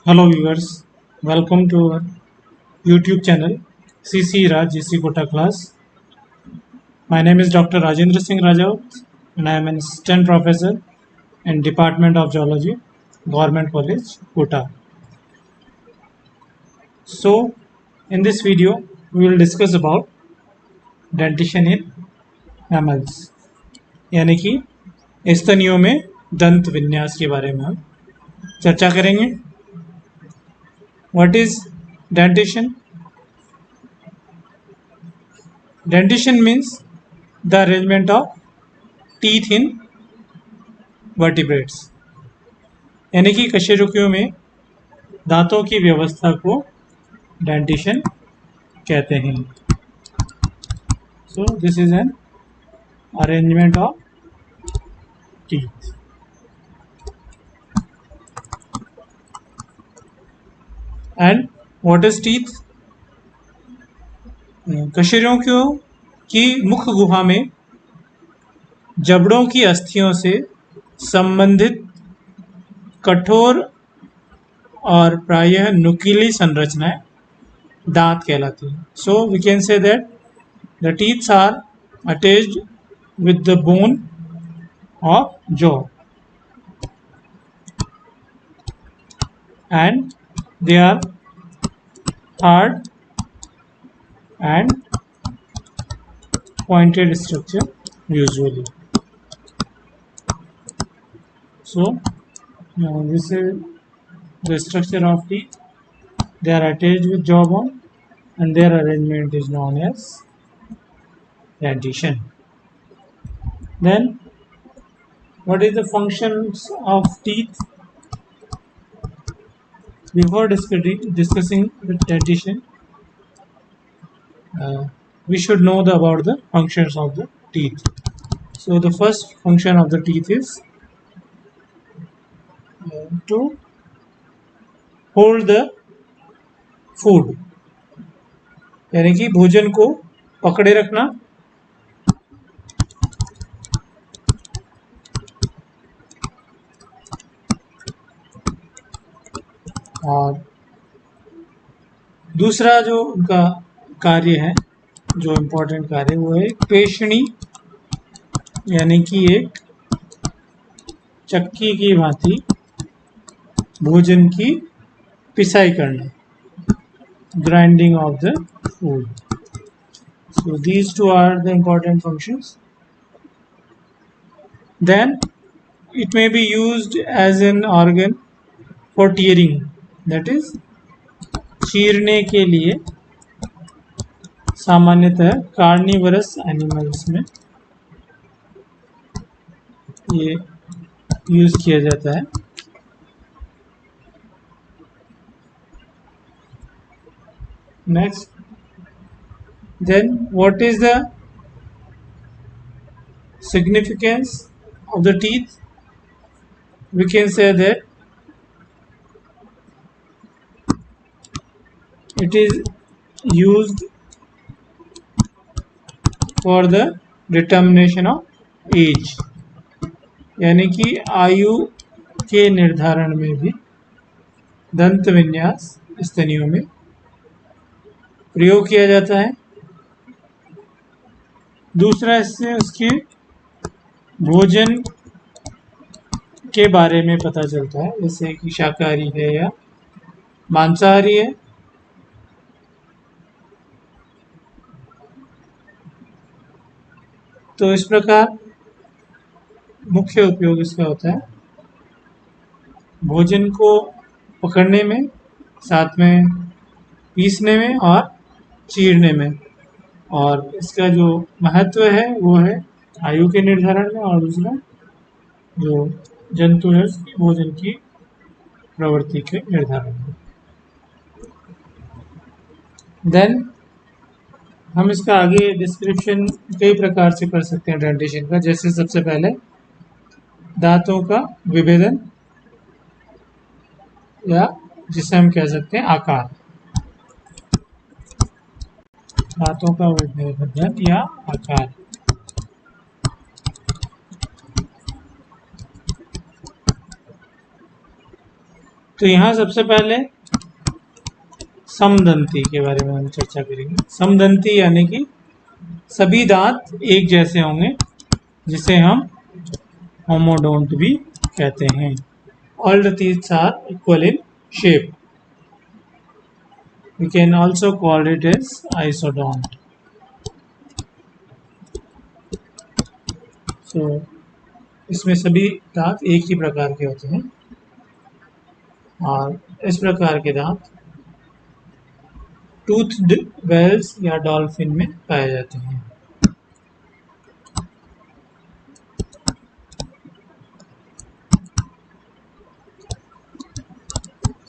Hello viewers, welcome to our YouTube channel CC Raj GC Kota class. My name is Dr. Rajendra Singh Rajawat and I am an assistant professor in Department of Geology, Government College, Kota. So in this video we will discuss about dentition in mammals यानी कि स्तनियों में दंत विन्यास के बारे में हम चर्चा करेंगे. What is dentition? Dentition means the arrangement of teeth in vertebrates. यानी कि कशेरुकियों में दांतों की व्यवस्था को डेंटिशन कहते हैं. So this is an arrangement of teeth. And what is teeth? कशेरुकियों की मुख गुहा में जबड़ों की अस्थियों से संबंधित कठोर और प्रायः नुकीली संरचनाएं दांत कहलाती हैं. So we can say that the teeth are attached with the bone of jaw and they are hard and pointed structure usually. So this is the structure of teeth. They are attached with jawbone and their arrangement is known as dentition. Then what is the functions of teeth? Before discussing the dentition, we should know about the functions of the teeth. So the first function of the teeth is to hold the food, यानी कि भोजन को पकड़े रखना. और दूसरा जो उनका कार्य है, जो इम्पोर्टेंट कार्य, वो है पेषणी, यानी कि एक चक्की की भांति भोजन की पिसाई करना, grinding of the food. So these two are the important functions. Then it may be used as an organ for tearing, that is चीरने के लिए सामान्यतः कार्निवरस एनिमल्स में ये यूज किया जाता है. Next, then what is the significance of the teeth? We can say that it is used for the determination of age, यानी कि आयु के निर्धारण में भी दंत विन्यास स्तनियों में प्रयोग किया जाता है. दूसरा, इससे उसके भोजन के बारे में पता चलता है, जैसे कि शाकाहारी है या मांसाहारी है. तो इस प्रकार मुख्य उपयोग इसका होता है भोजन को पकड़ने में, साथ में पीसने में और चीरने में. और इसका जो महत्व है वो है आयु के निर्धारण में, और दूसरा जो जंतु है उसकी भोजन की प्रवृत्ति के निर्धारण में. देन हम इसका आगे डिस्क्रिप्शन कई प्रकार से कर सकते हैं डेंटिशन का. जैसे सबसे पहले दांतों का विभेदन, या जिसे हम कह सकते हैं आकार. दांतों का विभेदन या आकार. तो यहाँ सबसे पहले समदंती के बारे में हम चर्चा करेंगे। समदंती यानी कि सभी दांत एक जैसे होंगे, जिसे हम होमोडोंट भी कहते हैं। All the teeth are equal in shape. We can also call it as isodont. So, इसमें सभी दांत एक ही प्रकार के होते हैं और इस प्रकार के दांत टूथड व्हेल्स या डॉल्फिन में पाए जाते हैं।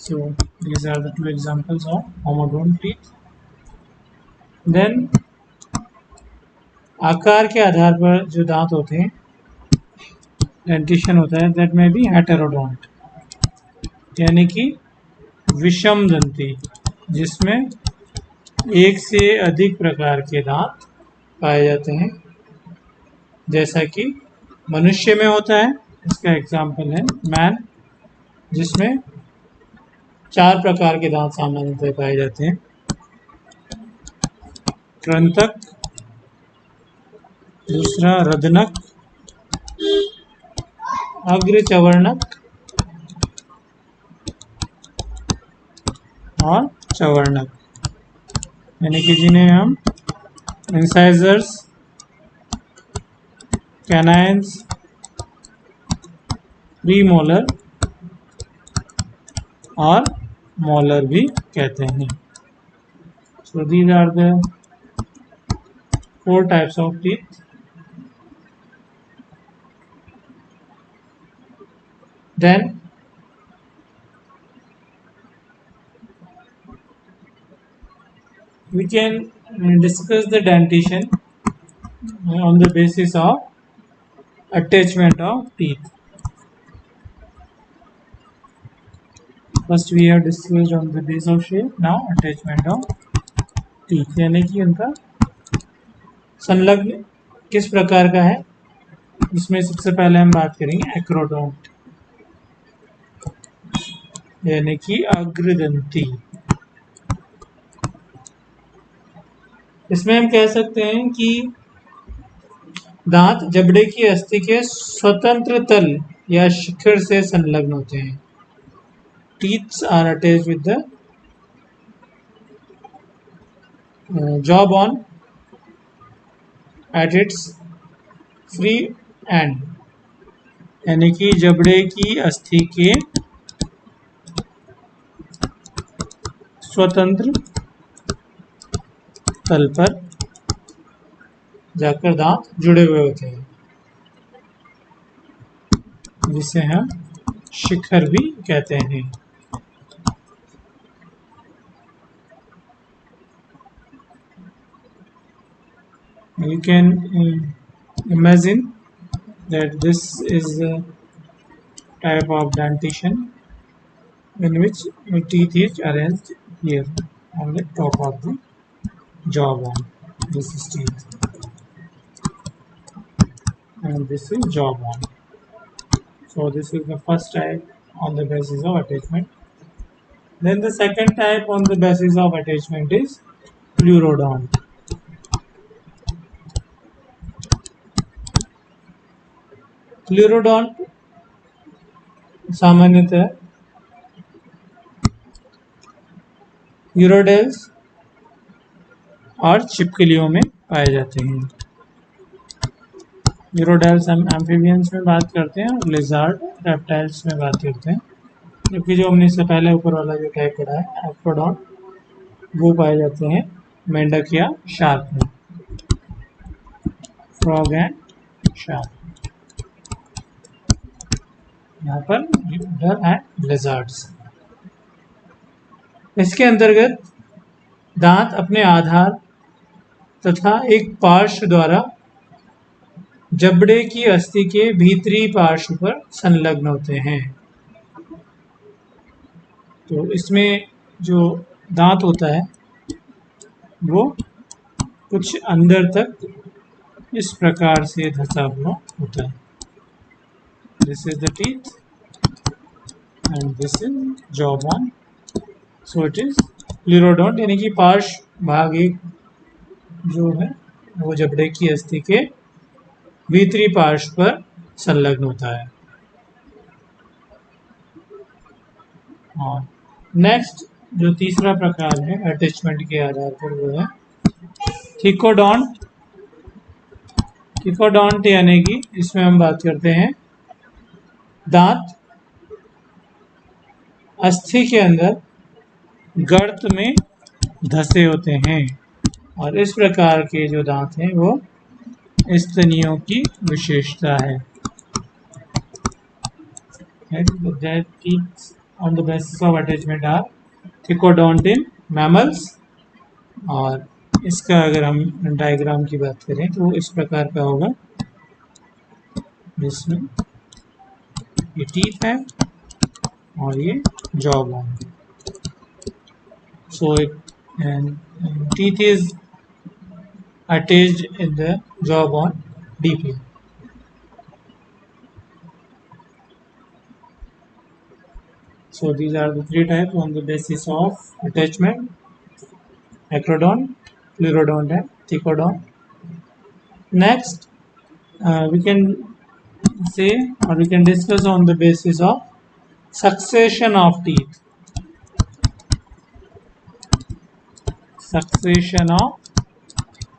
So these are the two examples of homodont teeth. Then आकार के आधार पर जो दांत होते हैं, डेंटिशन होता है, दैट में भी हेटेरोडोंट यानी कि विषम दंती, जिसमें एक से अधिक प्रकार के दांत पाए जाते हैं, जैसा कि मनुष्य में होता है। इसका एग्जाम्पल है मैन, जिसमें 4 प्रकार के दांत सामान्यतः पाए जाते हैं। कृंतक, दूसरा रदनक, अग्रचवर्णक और चवर्णक, यानी कि जिन्हें हम इंसाइजर्स, कैनाइन्स, प्रीमोलर और मोलर भी कहते हैं। So these are the 4 types of teeth. Then we can discuss the dentition on the basis of attachment of teeth. First we have discussed on the base of shape, now attachment of teeth, यानी कि उनका संलग्न किस प्रकार का है। इसमें सबसे पहले हम बात करेंगे एक्रोडोंट, यानी कि अग्रदंती। इसमें हम कह सकते हैं कि दांत जबड़े की अस्थि के स्वतंत्र तल या शिखर से संलग्न होते हैं। Teeth are attached with the jawbone at its free end, यानी कि जबड़े की अस्थि के स्वतंत्र तल पर जाकर दांत जुड़े हुए होते हैं, जिसे हम शिखर भी कहते हैं। You can imagine that this is a type of dentition in which the teeth is arranged here on the top of the jawbone. This is teeth and this is jawbone. So this is the first type on the basis of attachment. Then the second type on the basis of attachment is pleurodont. Pleurodont सामान्यतः यूरोडेल्स और छिपकलियों में पाए जाते हैं। यूरोडेल्स हम amphibians में बात करते हैं और लिजार्ड रेप्टाइल्स में बात करते हैं, जबकि जो हमने इससे पहले ऊपर वाला जो टाइप पढ़ा है एक्रोडोंट, वो पाए जाते हैं मेंढक या शार्क में, फ्रॉग एंड शार्क। यहाँ पर यूडर एंड लिजार्ड्स। इसके अंतर्गत दांत अपने आधार तथा एक पार्श्व द्वारा जबड़े की अस्थि के भीतरी पार्श्व पर संलग्न होते हैं। तो इसमें जो दांत होता है वो कुछ अंदर तक इस प्रकार से धंसा हुआ होता है। This is the teeth and this is jawbone. So it is pleurodont, यानी कि पार्श्व भाग एक जो है वो जबड़े की अस्थि के भीतरी पार्श्व पर संलग्न होता है। और नेक्स्ट जो तीसरा प्रकार है अटैचमेंट के आधार पर वो है थिकोडोंट। थिकोडोंट यानी कि इसमें हम बात करते हैं दांत अस्थि के अंदर गर्त में धसे होते हैं, और इस प्रकार के जो दांत हैं वो स्तनियों की विशेषता है। That teeth on the basis of attachment are thecodont in mammals. और इसका अगर हम डायग्राम की बात करें तो इस प्रकार का होगा, जिसमें ये टीथ है और ये jaw bone. So teeth is attached in the jawbone deeply. So these are the three types on the basis of attachment: acrodont, pleurodont, and thecodont. Next, we can say or we can discuss on the basis of succession of teeth. Succession of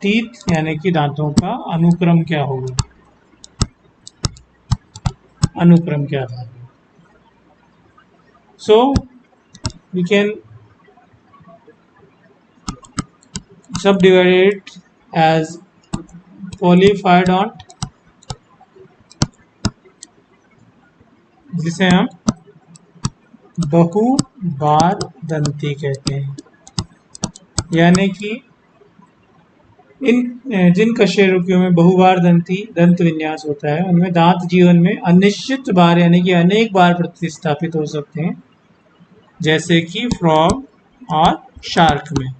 teeth यानी कि दांतों का अनुक्रम क्या होगा, अनुक्रम क्या था। सो वी कैन सब डिवाइडेड एज पॉलीफायडोंट, जिसे हम बहुबार दंती कहते हैं, यानी कि इन जिन कशेरुकियों में बहुबार दंत विन्यास होता है उनमें दांत जीवन में अनिश्चित बार यानी कि अनेक बार प्रतिस्थापित हो सकते हैं, जैसे कि फ्रॉग और शार्क में।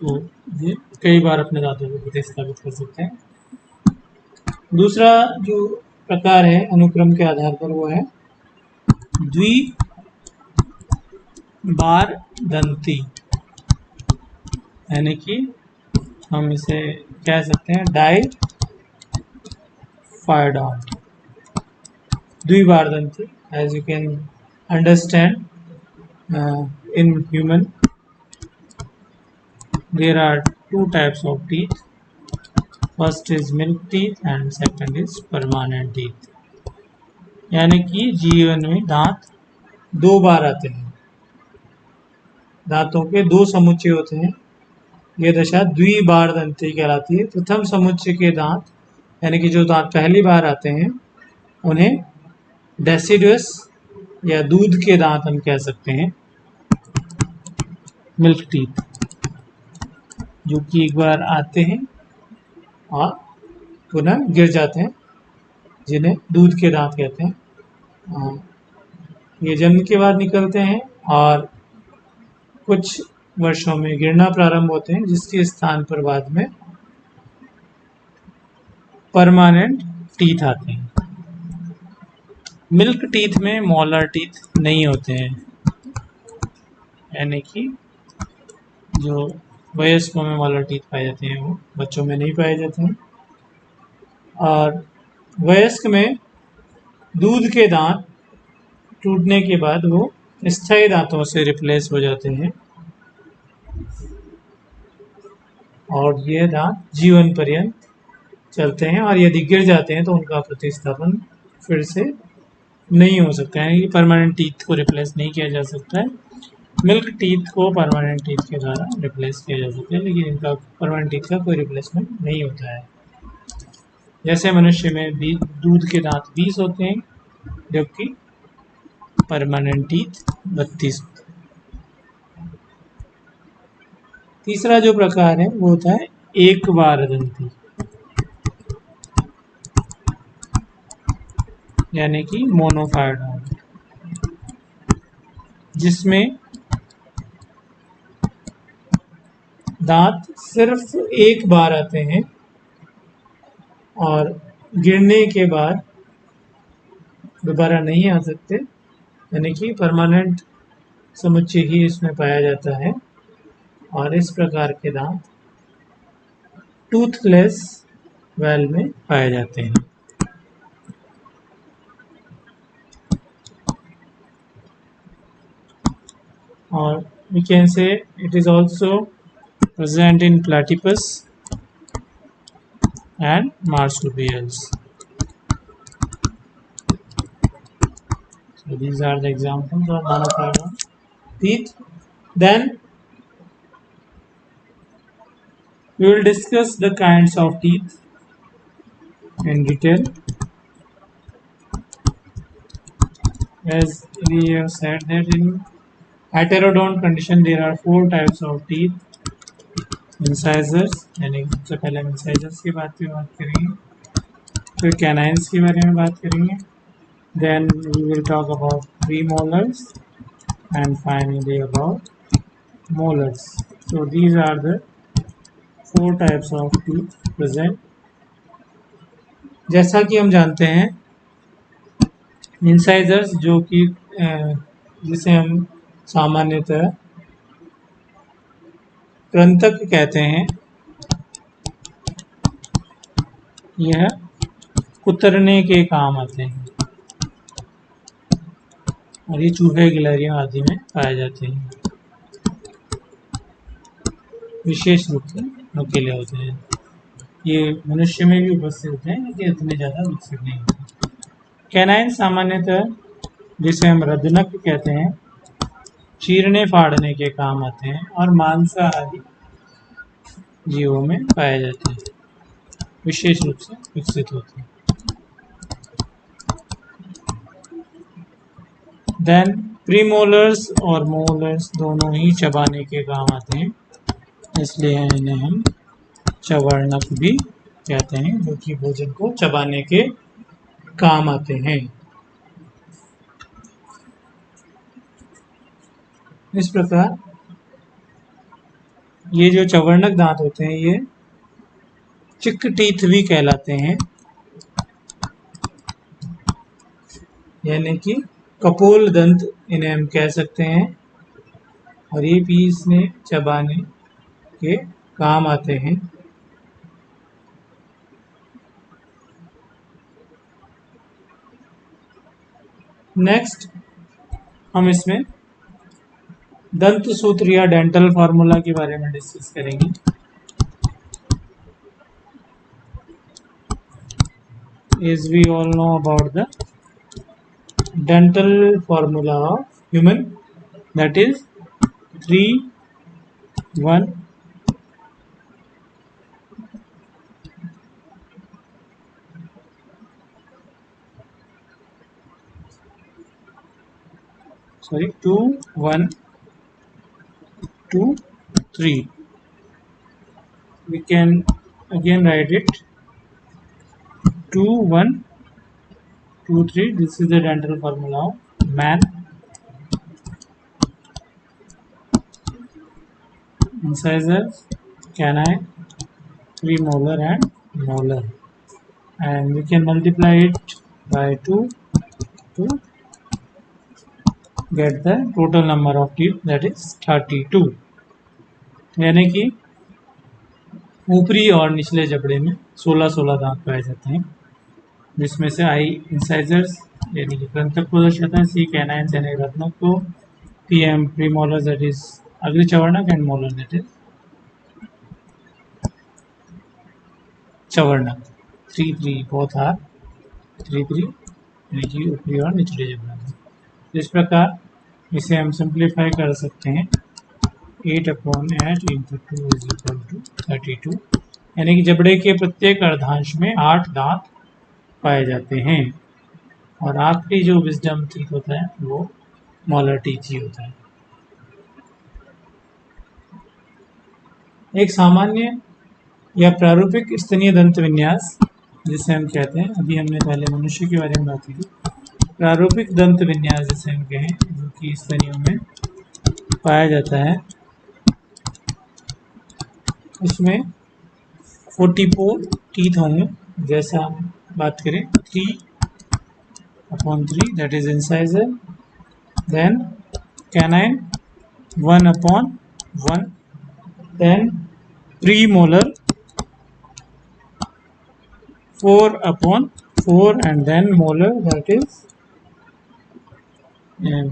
तो ये कई बार अपने दांतों को प्रतिस्थापित कर सकते हैं। दूसरा जो प्रकार है अनुक्रम के आधार पर वो है द्विबार दंती, यानी कि हम इसे कह सकते हैं डाइफायडोंट, द्विबार दंती। As you can understand in human there are two types of teeth, first is milk teeth and second is permanent teeth, यानी कि जीवन में दांत दो बार आते हैं, दांतों के दो समुच्चय होते हैं। यह दशा द्विबार दंती कहलाती है। प्रथम समुच्चय के दांत यानी कि जो दांत पहली बार आते हैं उन्हें डेसिडुअस या दूध के दांत हम कह सकते हैं, मिल्क टीथ, जो कि एक बार आते हैं और पुनः गिर जाते हैं, जिन्हें दूध के दांत कहते हैं। ये जन्म के बाद निकलते हैं और कुछ वर्षों में गिरना प्रारंभ होते हैं, जिसके स्थान पर बाद में परमानेंट टीथ आते हैं। मिल्क टीथ में मोलर टीथ नहीं होते हैं, यानी कि जो वयस्कों में मोलर टीथ पाए जाते हैं वो बच्चों में नहीं पाए जाते हैं। और वयस्क में दूध के दांत टूटने के बाद वो स्थायी दांतों से रिप्लेस हो जाते हैं और ये दांत जीवन पर्यंत चलते हैं, और यदि गिर जाते हैं तो उनका प्रतिस्थापन फिर से नहीं हो सकता है, परमानेंट टीथ को रिप्लेस नहीं किया जा सकता है। मिल्क टीथ को परमानेंट टीथ के द्वारा रिप्लेस किया जा सकता है, लेकिन इनका परमानेंट टीथ का कोई रिप्लेसमेंट नहीं होता है। जैसे मनुष्य में दूध के दांत 20 होते हैं, जबकि परमानेंट टीथ 32। तीसरा जो प्रकार है वो होता है एक बार दंती, यानी कि मोनोफायडोंट, जिसमें दांत सिर्फ एक बार आते हैं और गिरने के बाद दोबारा नहीं आ सकते, यानी कि परमानेंट समुच्चय ही इसमें पाया जाता है। और इस प्रकार के दांत टूथलेस व्हेल में पाए जाते हैं। और we can say it is also present in platypus and marsupials. So these are the examples of monophylean teeth. Then we will discuss the kinds of teeth in detail. As we have said that in heterodont condition there are 4 types of teeth. Incisors, यानी सबसे पहले हम incisors की बात करेंगे, फिर canines के बारे में बात करेंगे, then we will talk about premolars and finally about molars. So these are the 4 types of teeth present. जैसा कि हम जानते हैं इंसाइजर्स जो कि जिसे हम सामान्यतः कृंतक कहते हैं, यह कुतरने के काम आते हैं और ये चूहे, गिलहरियों आदि में पाए जाते हैं। विशेष रूप से नुकीले होते हैं। ये मनुष्य में भी उपस्थित होते हैं लेकिन इतने ज़्यादा विकसित नहीं होते। कैनाइन सामान्यतः जिसे हम रदनक कहते हैं, चीरने फाड़ने के काम आते हैं और मांसाहारी जीवों में पाए जाते हैं, विशेष रूप से विकसित होते हैं। देन प्रीमोलर्स और मोलर्स दोनों ही चबाने के काम आते हैं, इसलिए इन्हें हम चवर्णक भी कहते हैं, जो कि भोजन को चबाने के काम आते हैं। इस प्रकार ये जो चवर्णक दांत होते हैं ये चिक टीथ भी कहलाते हैं, यानी कि कपोल दंत इन्हें हम कह सकते हैं और ये पीसने चबाने के काम आते हैं। नेक्स्ट हम इसमें दंत सूत्र या डेंटल फार्मूला के बारे में डिस्कस करेंगे। As we all know about the dental formula of human, that is 3, 1, sorry 2, 1, 2, 3. We can again write it 2, 1, 2, 3. This is the dental formula of man. Incisors, canine, premolar and molar, and we can multiply it by 2 to get the total number of teeth, that is 32. यानी कि ऊपरी और निचले जबड़े में 16-16 दांत पाए जाते हैं, जिसमें से आई इंसाइजर्स यानी कि कृंतक को दर्शाता है, सी कैनाइन्स यानी रत्नक को, P M premolar that is अग्र चवर्णक एंड मोलर दैट इज चवर्णक। 3 बोथ आर 3 यानी कि ऊपरी और निचले जबड़े में। इस प्रकार इसे हम सिंप्लीफाई कर सकते हैं 8/8 × 2 = 32, यानी कि जबड़े के प्रत्येक अर्धांश में 8 दांत पाए जाते हैं और आखिरी जो विजडम टीथ होता है वो मॉलर टीथ ही होता है। एक सामान्य या प्रारूपिक स्तनीय दंत विन्यास जिसे हम कहते हैं, अभी हमने पहले मनुष्य के बारे में बात की थी, प्रारूपिक दंत विन्यास जिसे हम कहें जो कि स्तनियों में पाया जाता है, उसमें 44 टीथ होंगे, जैसा बात करें 3/3 that is incisor, then canine 1/1, then premolar 4/4, and then molar, that is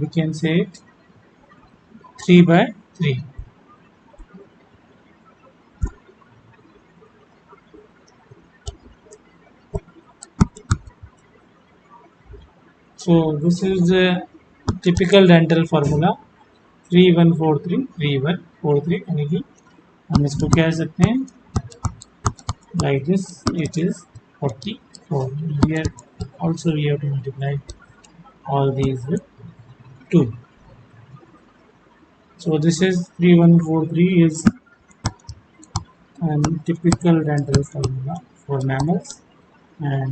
we can say 3/3. So this is the typical dental formula 3143 3143, यानी कि हम इसको कह सकते हैं like this, it is 44. Here also we have to multiply all these with 2. So this is 3143 is typical dental formula for mammals, and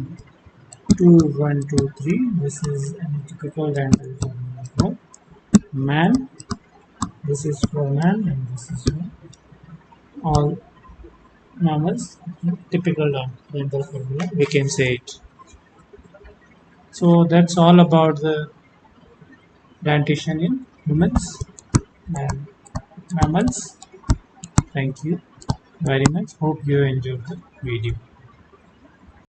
2123 this is a typical dental formula for man. This is for man and this is for all mammals. Typical dental formula, we can say it. So that's all about the dentition in humans and mammals. Thank you very much. Hope you enjoyed the video.